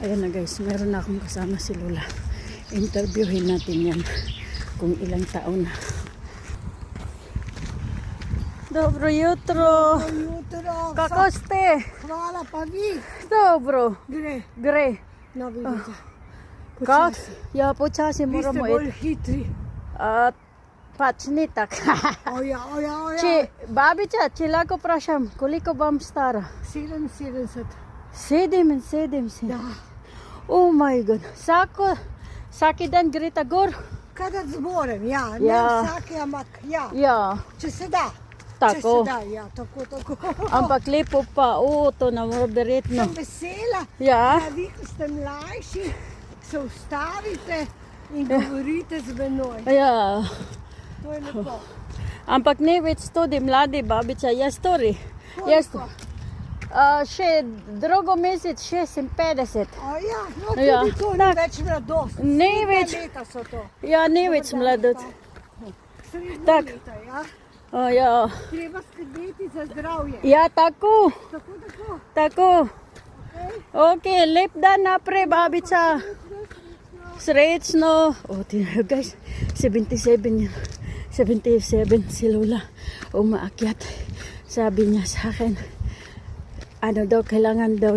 Ayan na guys, meron na akong kasama si Lola. Interviewin natin yan kung ilang taon na. Dobro jutro. Kako ste? Hvala, pa vi. Dobro. Gre. No, vidite. Kak? Ja, počasi Vi ste moramo bolj iti. hitri. Pač ni tak. Oja. Če, babica, če lahko vprašam, koliko vam stara? 77. 77. Da. Oh my god. Vsaki dan greste gor? Kada zborem, ja. Ne Ja. vsake, ampak ja. Ja. Če se da. Tako. Če se da, ja. Tako. Ampak lepo pa, to nam bo verjetno. Sem vesela, Ja. da vi, ko ste mlajši, se ustavite in govorite z menoj. Ja. To je lepo. Ampak ne več tudi mladi babica, jaz stori. Koliko? Še drugo mesec 56. Ja, no Ja, tudi to ni tak. več mladost. Ne Srednja več. leta so to. Ja, ne več Dober dan, mladot. pa. Srednja Tak. leta, ja. Ja. Treba skrbeti za zdravje. Ja, tako. Tako. Tako. Ok, lep dan naprej, babica. Srečno. Guys, 77 si Lola umaakyat. Sabi niya sa akin, ano daw, kailangan daw